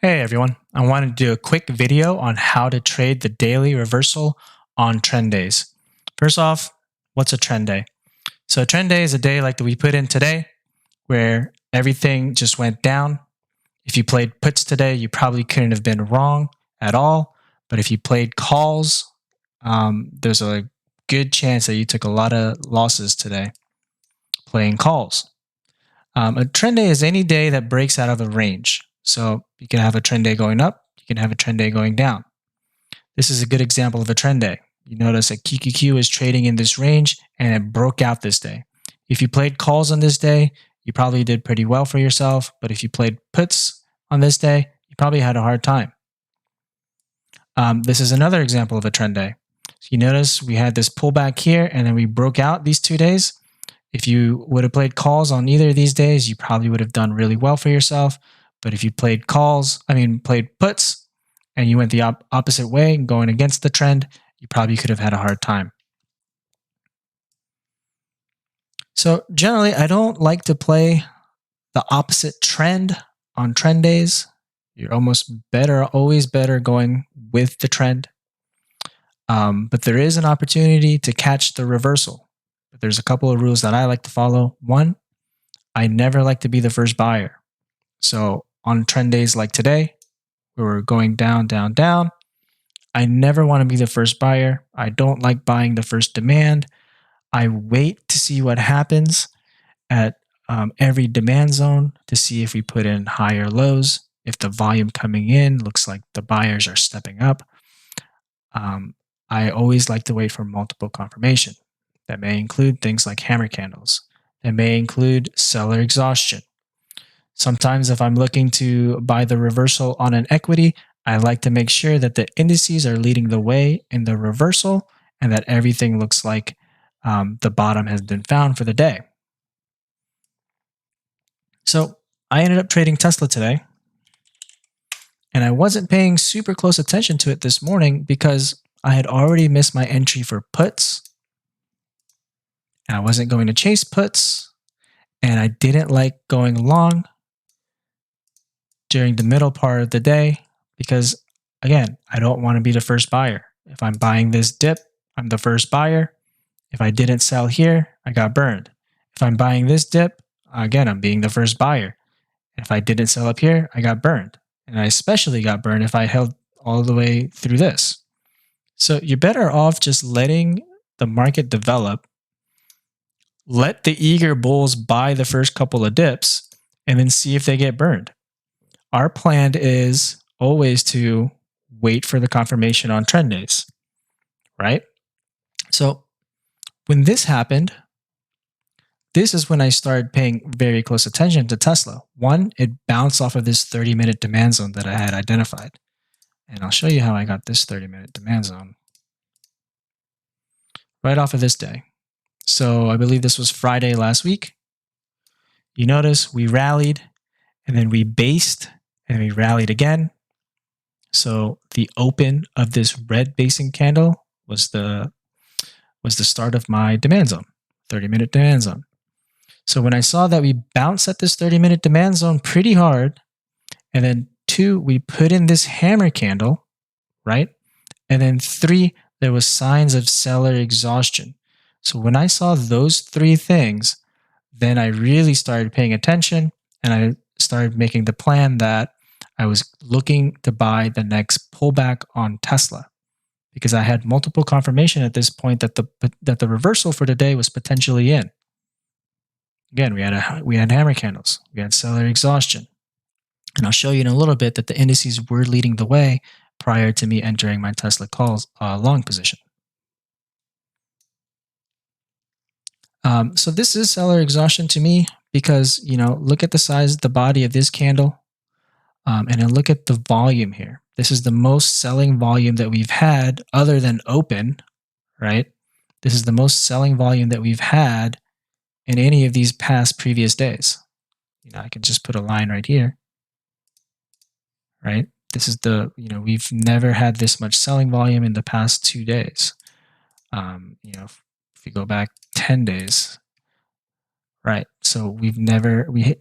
Hey everyone, I wanted to do a quick video on how to trade the daily reversal on trend days. First off, what's a trend day? So a trend day is a day like that we put in today where everything just went down. If you played puts today, you probably couldn't have been wrong at all. But if you played calls, there's a good chance that you took a lot of losses today playing calls. A trend day is any day that breaks out of a range. So you can have a trend day going up, you can have a trend day going down. This is a good example of a trend day. You notice that QQQ is trading in this range and it broke out this day. If you played calls on this day, you probably did pretty well for yourself. But if you played puts on this day, you probably had a hard time. This is another example of a trend day. So you notice we had this pullback here and then we broke out these 2 days. If you would have played calls on either of these days, you probably would have done really well for yourself. But if you played played puts, and you went the opposite way, going against the trend, you probably could have had a hard time. So generally, I don't like to play the opposite trend on trend days. You're always better going with the trend. But there is an opportunity to catch the reversal. There's a couple of rules that I like to follow. One, I never like to be the first buyer. So on trend days like today, where we're going down, down, down, I never want to be the first buyer. I don't like buying the first demand. I wait to see what happens at every demand zone to see if we put in higher lows. If the volume coming in looks like the buyers are stepping up, I always like to wait for multiple confirmation. That may include things like hammer candles. That may include seller exhaustion. Sometimes if I'm looking to buy the reversal on an equity, I like to make sure that the indices are leading the way in the reversal and that everything looks like the bottom has been found for the day. So I ended up trading Tesla today, and I wasn't paying super close attention to it this morning because I had already missed my entry for puts, and I wasn't going to chase puts, and I didn't like going long during the middle part of the day because, again, I don't want to be the first buyer. If I'm buying this dip, I'm the first buyer. If I didn't sell here, I got burned. If I'm buying this dip, again, I'm being the first buyer. If I didn't sell up here, I got burned. And I especially got burned if I held all the way through this. So you're better off just letting the market develop. Let the eager bulls buy the first couple of dips and then see if they get burned. Our plan is always to wait for the confirmation on trend days, right? So when this happened, this is when I started paying very close attention to Tesla. One, it bounced off of this 30-minute demand zone that I had identified. And I'll show you how I got this 30-minute demand zone right off of this day. So I believe this was Friday last week. You notice we rallied and then we based and we rallied again. So the open of this red basing candle was the start of my demand zone, 30-minute demand zone. So when I saw that we bounced at this 30-minute demand zone pretty hard, and then 2, we put in this hammer candle, right? And then 3, there was signs of seller exhaustion. So when I saw those 3 things, then I really started paying attention and I started making the plan that I was looking to buy the next pullback on Tesla because I had multiple confirmation at this point that the reversal for today was potentially in. Again, we had hammer candles, we had seller exhaustion, and I'll show you in a little bit that the indices were leading the way prior to me entering my Tesla calls long position. So this is seller exhaustion to me because, look at the size of the body of this candle and then look at the volume here. This is the most selling volume that we've had other than open, right? This is the most selling volume that we've had in any of these past previous days. I can just put a line right here, right? This is we've never had this much selling volume in the past 2 days. If you go back 10 days, right? So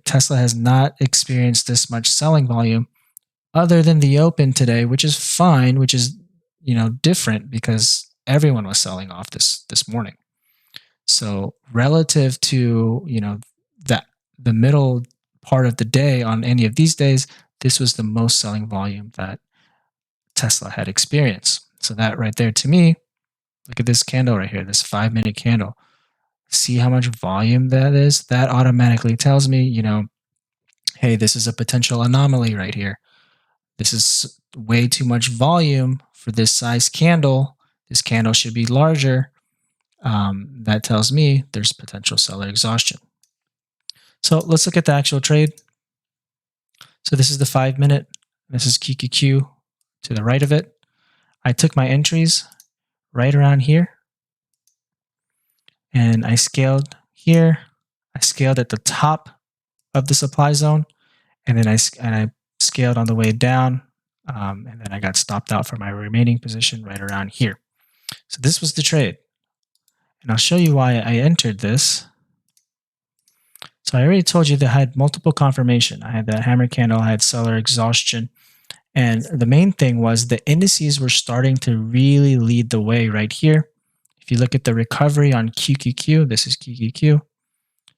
Tesla has not experienced this much selling volume other than the open today, which is fine, which is, different because everyone was selling off this morning. So relative to, that the middle part of the day on any of these days, this was the most selling volume that Tesla had experienced. So that right there, to me, look at this candle right here, this 5-minute candle. See how much volume that is? That automatically tells me, hey, this is a potential anomaly right here. This is way too much volume for this size candle. This candle should be larger. That tells me there's potential seller exhaustion. So let's look at the actual trade. So this is the 5-minute. This is QQQ to the right of it. I took my entries right around here, and I scaled here. I scaled at the top of the supply zone, and then I scaled on the way down, and then I got stopped out for my remaining position right around here. So this was the trade, and I'll show you why I entered this. So I already told you that I had multiple confirmation. I had that hammer candle, I had seller exhaustion, and the main thing was the indices were starting to really lead the way right here. If you look at the recovery on QQQ, this is QQQ.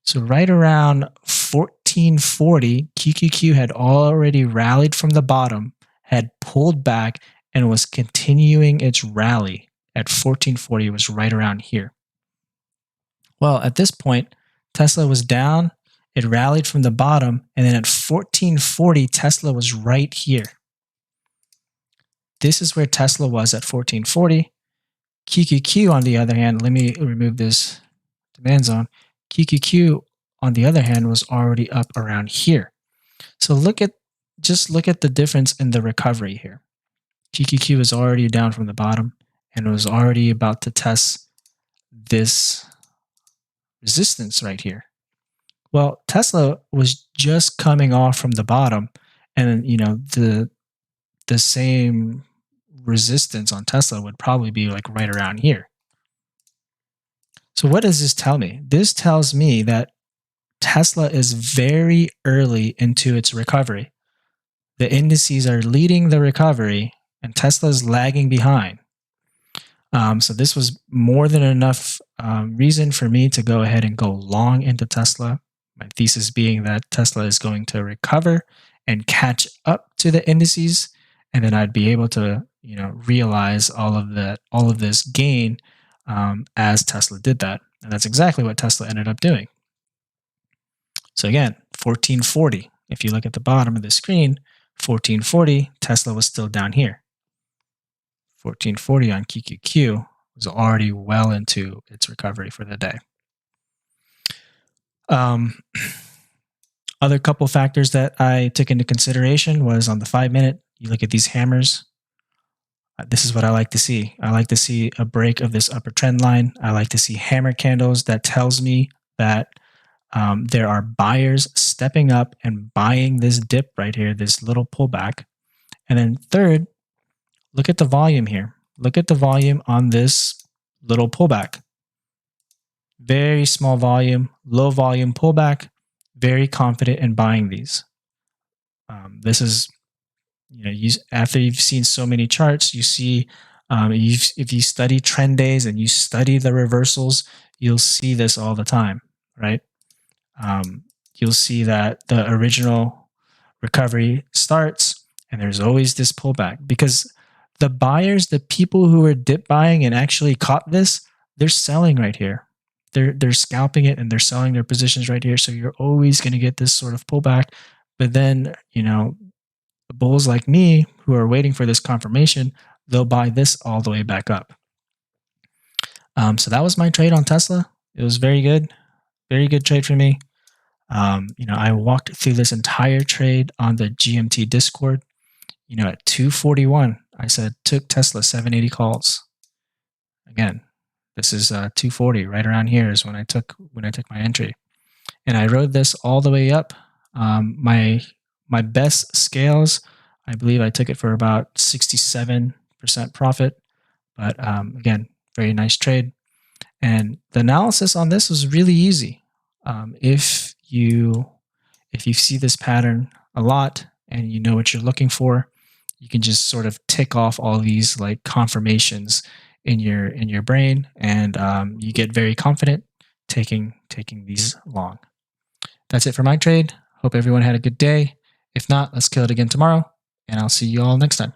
So right around 1440, QQQ had already rallied from the bottom, had pulled back, and was continuing its rally at 1440. It was right around here. Well, at this point, Tesla was down. It rallied from the bottom, and then at 1440, Tesla was right here. This is where Tesla was at 1440. QQQ, on the other hand, let me remove this demand zone. QQQ, on the other hand, was already up around here. So just look at the difference in the recovery here. QQQ is already down from the bottom and was already about to test this resistance right here. Well, Tesla was just coming off from the bottom, and the same resistance on Tesla would probably be like right around here. So what does this tell me? This tells me that Tesla is very early into its recovery. The indices are leading the recovery, and Tesla is lagging behind. So this was more than enough reason for me to go ahead and go long into Tesla. My thesis being that Tesla is going to recover and catch up to the indices, and then I'd be able to, realize all of this gain as Tesla did that, and that's exactly what Tesla ended up doing. So again, 1440. If you look at the bottom of the screen, 1440, Tesla was still down here. 1440 on QQQ was already well into its recovery for the day. Other couple factors that I took into consideration was on the 5-minute, you look at these hammers. This is what I like to see. I like to see a break of this upper trend line. I like to see hammer candles. That tells me that there are buyers stepping up and buying this dip right here, this little pullback. And then third, look at the volume here. Look at the volume on this little pullback. Very small volume, low volume pullback, very confident in buying these. This is, after you've seen so many charts, you see, if you study trend days and you study the reversals, you'll see this all the time, right? You'll see that the original recovery starts and there's always this pullback because the buyers, the people who are dip buying and actually caught this, they're selling right here. They're scalping it and they're selling their positions right here. So you're always going to get this sort of pullback. But then, the bulls like me who are waiting for this confirmation, they'll buy this all the way back up. So that was my trade on Tesla. It was very good trade for me. I walked through this entire trade on the GMT Discord. At 241, I said took Tesla 780 calls. Again, this is 240, right around here is when I took my entry, and I rode this all the way up. My best scales, I believe I took it for about 67% profit. But again, very nice trade. And the analysis on this was really easy. If you see this pattern a lot, and you know what you're looking for, you can just sort of tick off all these like confirmations in your brain, and you get very confident taking these long. That's it for my trade. Hope everyone had a good day. If not, let's kill it again tomorrow, and I'll see you all next time.